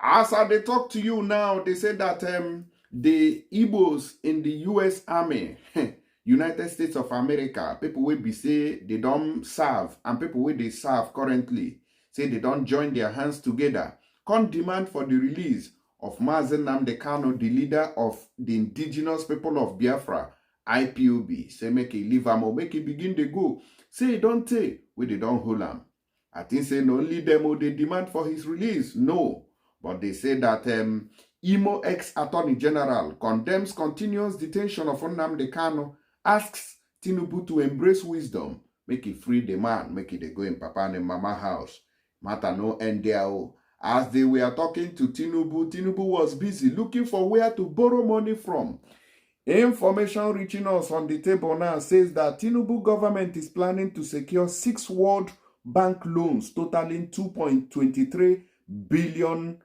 As they talk to you now, they say that the Igbos in the U.S. Army, United States of America, people will be say they don't serve, and people will they serve currently, say they don't join their hands together, can't demand for the release of Mazi Nnamdi Kanu, the leader of the indigenous people of Biafra, IPOB. Say make it leave am or make it begin to go. Say it don't take, where they don't hold him. I think say no only them they demand for his release. No. But they say that Imo ex-Attorney General condemns continuous detention of Nnamdi Kanu, asks Tinubu to embrace wisdom, make it free the man, make it go in Papa and Mama house. Matter no end there. As they were talking to Tinubu, Tinubu was busy looking for where to borrow money from. Information reaching us on the table now says that Tinubu government is planning to secure 6 World Bank loans totaling $2.23 billion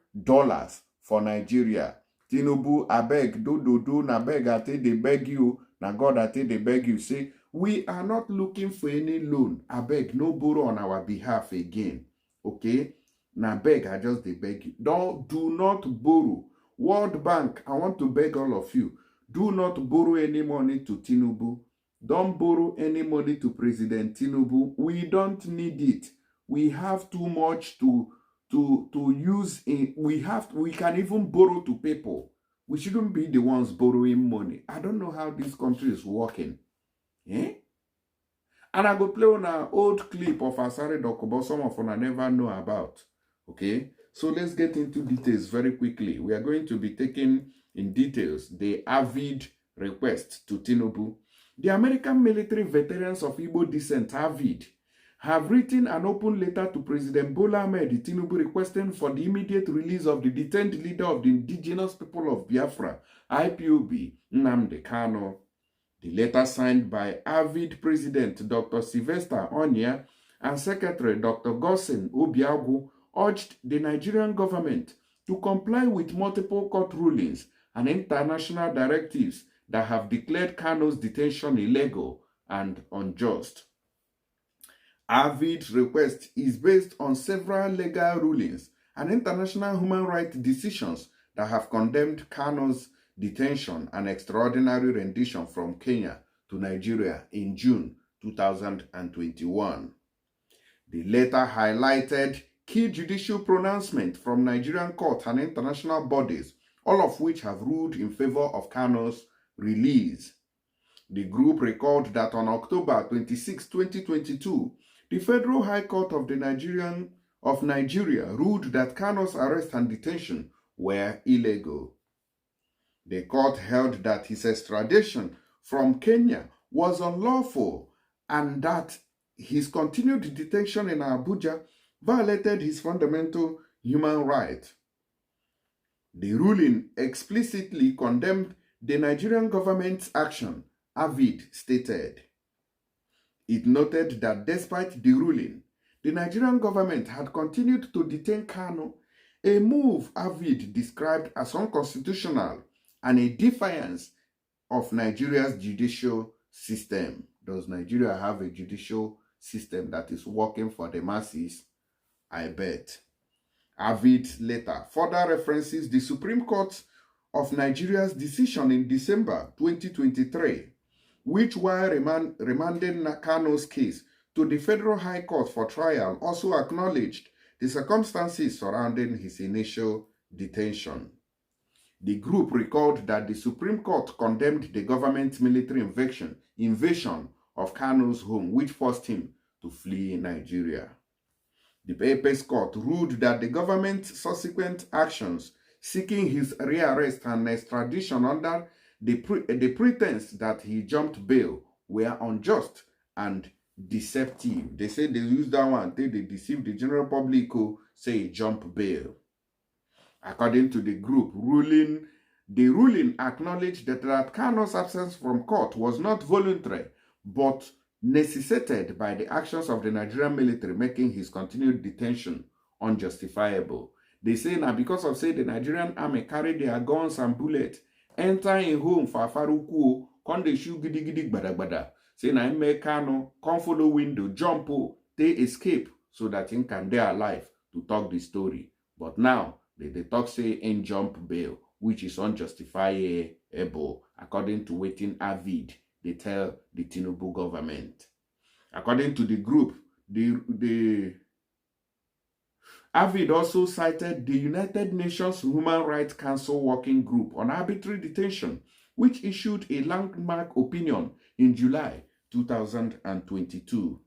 for Nigeria. Tinubu, abeg, do, na beg, I take they beg you, na God, I take they beg you. Say, we are not looking for any loan. Abeg, no borrow on our behalf again. Okay? Na beg, I just they beg you. Do not borrow. World Bank, I want to beg all of you. Do not borrow any money to Tinubu. Don't borrow any money to President Tinubu. We don't need it. We have too much to use. We can even borrow to people. We shouldn't be the ones borrowing money. I don't know how this country is working. Eh? And I go play on an old clip of Asare Dokubo, some of you never know about. Okay? So let's get into details very quickly. We are going to be taking in details the AVID request to Tinubu. The American military veterans of Igbo descent, AVID, have written an open letter to President Bola Ahmed Tinubu requesting for the immediate release of the detained leader of the indigenous people of Biafra, IPOB, Nnamdi Kanu. The letter signed by AVID President Dr. Sylvester Onya and Secretary Dr. Gosin Obiagu urged the Nigerian government to comply with multiple court rulings and international directives that have declared Kanu's detention illegal and unjust. AVID's request is based on several legal rulings and international human rights decisions that have condemned Kanu's detention and extraordinary rendition from Kenya to Nigeria in June 2021. The letter highlighted key judicial pronouncements from Nigerian courts and international bodies, all of which have ruled in favor of Kanu's release. The group recalled that on October 26, 2022, the Federal High Court of Nigeria ruled that Kanu's arrest and detention were illegal. The court held that his extradition from Kenya was unlawful and that his continued detention in Abuja violated his fundamental human rights. The ruling explicitly condemned the Nigerian government's action, AVID stated. It noted that despite the ruling, the Nigerian government had continued to detain Kanu, a move AVID described as unconstitutional and a defiance of Nigeria's judicial system. Does Nigeria have a judicial system that is working for the masses? I bet. AVID's letter further references the Supreme Court of Nigeria's decision in December 2023, which, while remanding Kanu's case to the Federal High Court for trial, also acknowledged the circumstances surrounding his initial detention. The group recalled that the Supreme Court condemned the government's military invasion of Kanu's home, which forced him to flee Nigeria. The Apex Court ruled that the government's subsequent actions seeking his rearrest and extradition under the pretense that he jumped bail were unjust and deceptive. They say they used that one until they deceived the general public who say jump bail. According to the group, the ruling acknowledged that Kanu's absence from court was not voluntary, but necessitated by the actions of the Nigerian military, making his continued detention unjustifiable. They say now because of the Nigerian army carried their guns and bullets, enter in home for Faruku, come they shoot gidi bada bada. Say na make Kanu come follow window, jump, they escape so that he can be alive to talk the story. But now, They talk say in jump bail, which is unjustifiable, according to waiting Avid, they tell the Tinubu government. According to the group, the Avid also cited the United Nations Human Rights Council Working Group on Arbitrary Detention, which issued a landmark opinion in July 2022.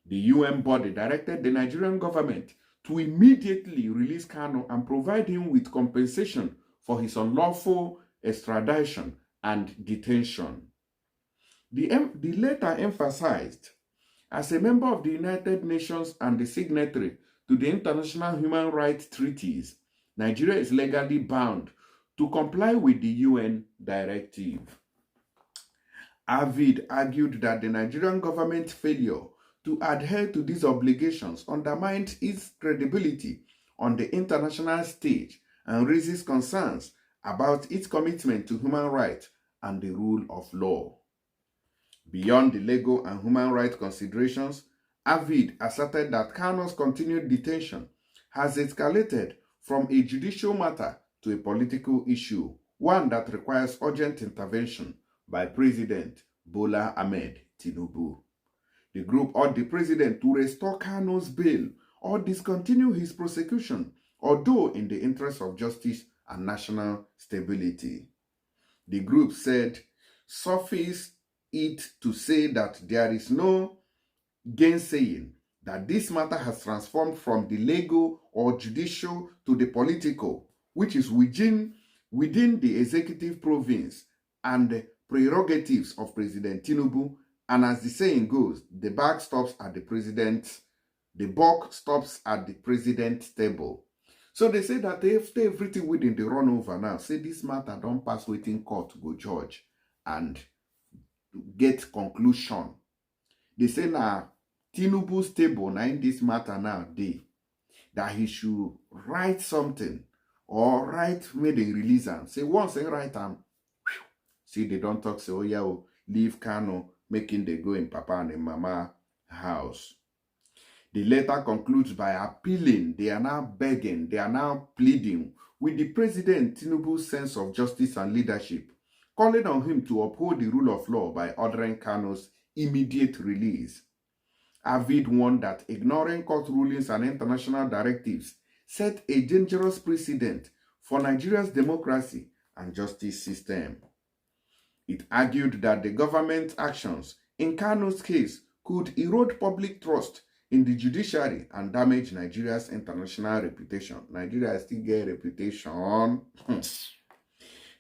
The UN body directed the Nigerian government to immediately release Kanu and provide him with compensation for his unlawful extradition and detention. The letter emphasized, as a member of the United Nations and the signatory to the international human rights treaties, Nigeria is legally bound to comply with the UN directive. Avid argued that the Nigerian government's failure to adhere to these obligations undermined its credibility on the international stage and raises concerns about its commitment to human rights and the rule of law. Beyond the legal and human rights considerations, Avid asserted that Kanu's continued detention has escalated from a judicial matter to a political issue, one that requires urgent intervention by President Bola Ahmed Tinubu. The group urged the president to restore Kanu's bail or discontinue his prosecution, although in the interest of justice and national stability. The group said, suffice it to say that there is no gainsaying that this matter has transformed from the legal or judicial to the political, which is within the executive province and the prerogatives of President Tinubu. And as the saying goes, the buck stops at the president's table. So they say that after everything within the run over now, say this matter don't pass waiting court to go judge and get conclusion. They say now Tinubu's table now in this matter now that he should write something or write made a release and say once they write them, see they don't talk say oh yeah leave Kanu making they go in papa and in mama house. The letter concludes by appealing, they are now begging, they are now pleading with the President Tinubu's sense of justice and leadership, calling on him to uphold the rule of law by ordering Kanu's immediate release. Avid warned that ignoring court rulings and international directives set a dangerous precedent for Nigeria's democracy and justice system. It argued that the government's actions in Kanu's case could erode public trust in the judiciary and damage Nigeria's international reputation. Nigeria still get a reputation.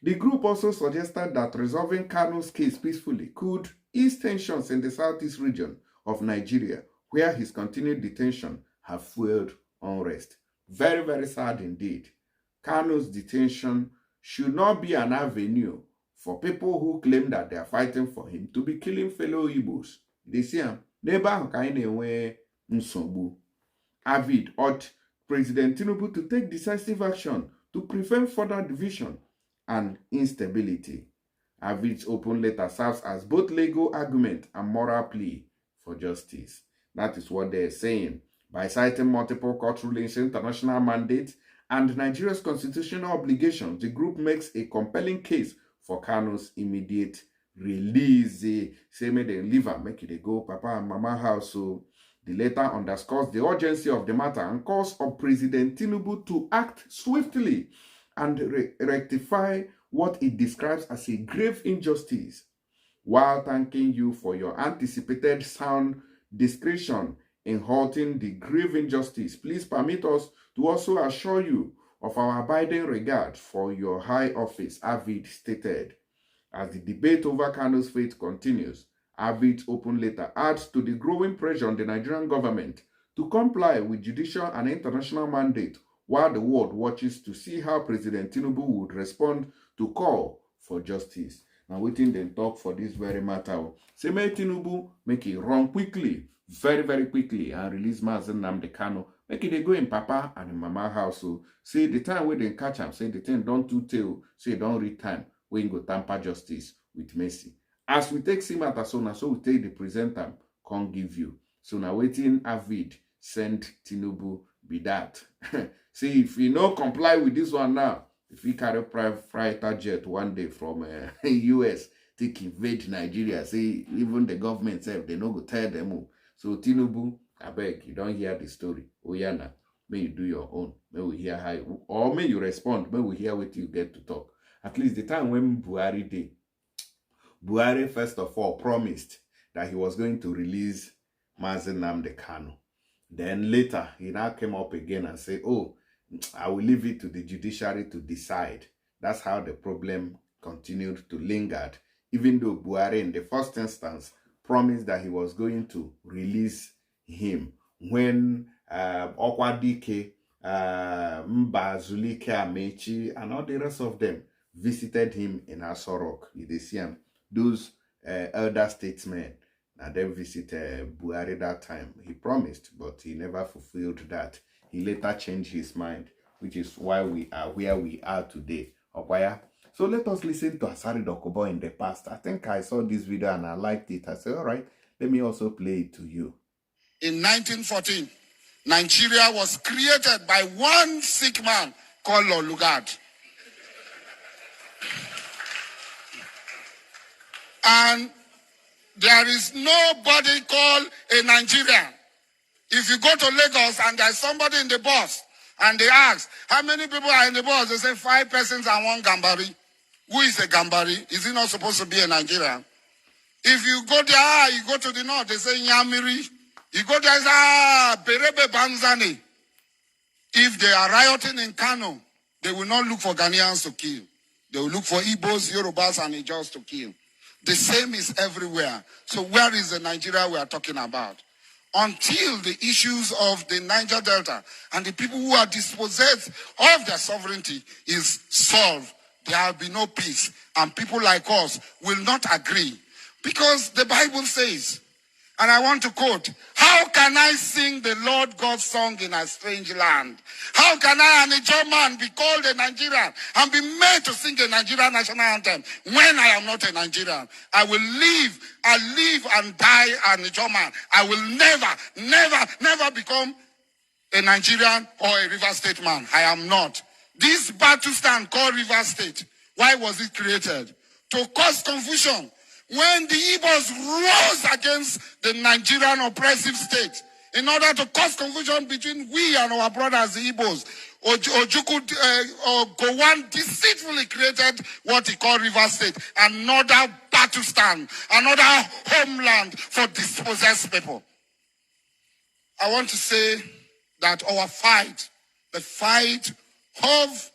The group also suggested that resolving Kanu's case peacefully could ease tensions in the southeast region of Nigeria, where his continued detention have fueled unrest. Very, very sad indeed. Kanu's detention should not be an avenue for people who claim that they are fighting for him to be killing fellow Igbos. They say, Avid urged President Tinubu to take decisive action to prevent further division and instability. Avid's open letter serves as both legal argument and moral plea for justice. That is what they're saying. By citing multiple court rulings, international mandates, and Nigeria's constitutional obligations, the group makes a compelling case for Kanu's immediate release. Say, may they leave and make it go papa and mama house. So the letter underscores the urgency of the matter and calls on President Tinubu to act swiftly and rectify what it describes as a grave injustice. While thanking you for your anticipated sound discretion in halting the grave injustice, please permit us to also assure you of our abiding regard for your high office, Avid stated. As the debate over Kanu's fate continues, Avid's open letter adds to the growing pressure on the Nigerian government to comply with judicial and international mandate, while the world watches to see how President Tinubu would respond to call for justice. Now, waiting them talk for this very matter. Say, may Tinubu make it run quickly, very, very quickly, and release Mazi Nnamdi Kanu. Make it they go in papa and in mama house. So, say the time when they catch him, say the thing don't do tail, say don't read time, when go tamper justice with mercy. As we take see matter, so now, so we take the presenter, can't give you. So now, waiting Avid, send Tinubu be that. See, if you no comply with this one now, if you carry fighter jet one day from US, take invade Nigeria, see, even the government self, they no go tell them. So Tinubu, I beg, you don't hear the story. Oh yeah, now, may you do your own. May we hear how you, or may you respond. May we hear what you get to talk. At least the time when Buhari did, Buhari first of all promised that he was going to release Mazi Nnamdi Kanu. Then later, he now came up again and said, oh, I will leave it to the judiciary to decide. That's how the problem continued to linger, even though Buhari in the first instance promised that he was going to release him when Okwadike, Mbazulike Amechi, and all the rest of them visited him in Asorok. You see him, those elder statesmen. And then visit Buhari that time. He promised, but he never fulfilled that. He later changed his mind, which is why we are where we are today. Okwaya. So let us listen to Asari Dokubo in the past. I think I saw this video and I liked it. I said, all right, let me also play it to you. In 1914, Nigeria was created by one sick man called Lord Lugard. And there is nobody called a Nigerian. If you go to Lagos and there's somebody in the bus and they ask, how many people are in the bus? They say 5 persons and 1 Gambari. Who is a Gambari? Is he not supposed to be a Nigerian? If you go there, you go to the north, they say Nyamiri. You go there, Berebe Banzani. If they are rioting in Kano, they will not look for Ghanaians to kill. They will look for Igbos, Yorubas, and Ijaws to kill. The same is everywhere. So where is the Nigeria we are talking about? Until the issues of the Niger Delta and the people who are dispossessed of their sovereignty is solved, there will be no peace. And people like us will not agree. Because the Bible says, and I want to quote, how can I sing the Lord God's song in a strange land? How can I, an German, be called a Nigerian and be made to sing a Nigerian national anthem when I am not a Nigerian? I will live and die an German. I will never become a Nigerian or a River State man. I am not. This battle stand called River State, why was it created? To cause confusion. When the Igbos rose against the Nigerian oppressive state, in order to cause confusion between we and our brothers, the Igbos, Ojukwu Gowon deceitfully created what he called River State, another battle stand, another homeland for dispossessed people. I want to say that our fight, the fight of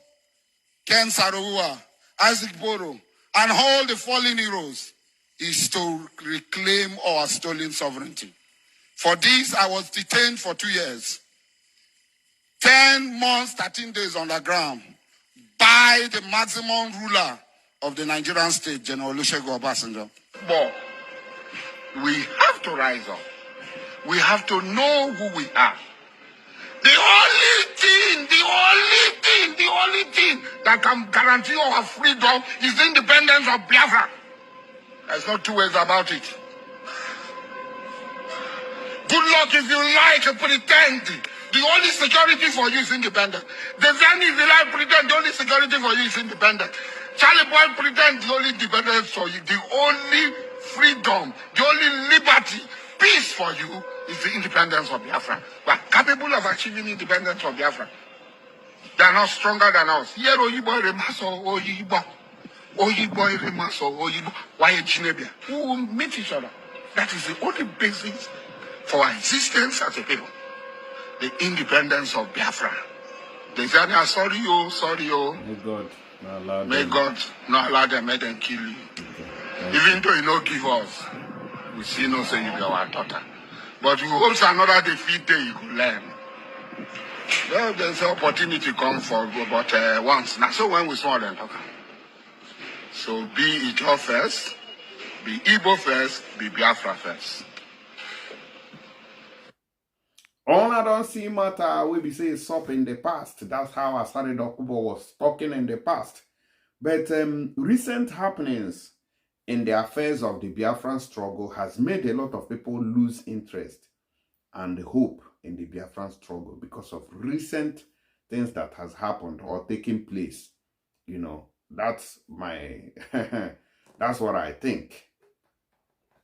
Ken Saro-Wiwa, Isaac Boro, and all the fallen heroes, is to reclaim our stolen sovereignty. For this, I was detained for 2 years. 10 months, 13 days on the ground by the maximum ruler of the Nigerian state, General Olusegun Obasanjo. But we have to rise up. We have to know who we are. The only thing that can guarantee our freedom is the independence of Biafra. There's no 2 ways about it. Good luck if you like to pretend. The only security for you is independence. The Zani, if you like pretend, the only security for you is independence. Charlie Boy pretend the only independence for you, the only freedom, the only liberty, peace for you is the independence of Biafra. We are capable of achieving independence of Biafra. They are not stronger than us. Here, Oyibo, Remaso, Oyibo. Oyibo, Remaso, Oyibo. Why Chinebia? We will meet each other. That is the only basis for our existence as a people. The independence of Biafra. The Zania, sorry, May God not allow them, make them kill you. Even though you don't give us, we still not say you be our daughter. But we hope another defeat day you could learn. Well, there's an opportunity come for but once. Now, so when we saw them, okay. So be Ijaw first, be Igbo first, be Biafra first. All I don't see matter we be say stop in the past. That's how Asari Dokubo was talking in the past. But recent happenings in the affairs of the Biafran struggle has made a lot of people lose interest and hope in the Biafran struggle because of recent things that has happened or taken place. You know, that's my that's what I think.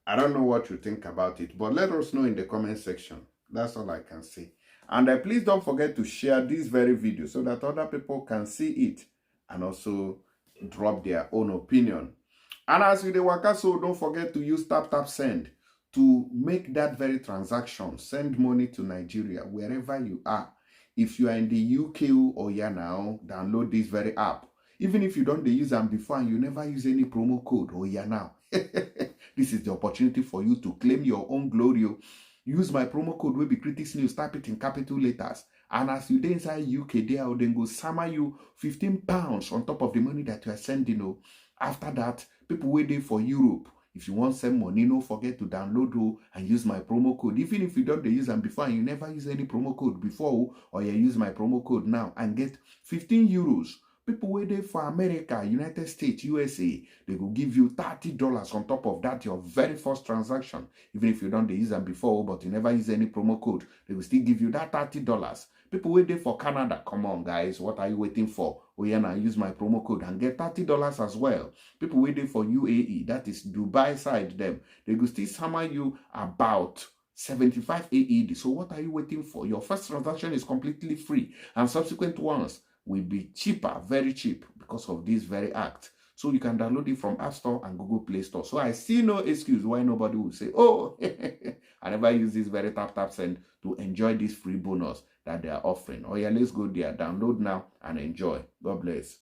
I don't know what you think about it, but let us know in the comment section. That's all I can say. And please don't forget to share this very video so that other people can see it and also drop their own opinion. And as with the waka, so don't forget to use tap send to make that very transaction. Send money to Nigeria wherever you are. If you are in the UK or here now, download this very app. Even if you don't use them before and you never use any promo code or here now, this is the opportunity for you to claim your own glory. Use my promo code will be Critics News, type it in capital letters. And as you dey inside UK, they will then go summer you £15 on top of the money that you are sending. After that, people waiting for Europe. If you want send money, no forget to download and use my promo code. Even if you don't use them before and you never use any promo code before, or you use my promo code now and get 15 euros. People waiting for America, United States, USA, they will give you $30 on top of that, your very first transaction. Even if you don't use them before, but you never use any promo code, they will still give you that $30. People waiting for Canada, come on guys, what are you waiting for? Oh yeah, now use my promo code and get $30 as well. People waiting for UAE, that is Dubai side them, they will still hammer you about 75 AED. So what are you waiting for? Your first transaction is completely free and subsequent ones will be cheaper, very cheap, because of this very act. So you can download it from App Store and Google Play Store. So I see no excuse why nobody will say, oh, I never use this very tap send to enjoy this free bonus that they are offering. Oh yeah, let's go there, download now and enjoy. God bless.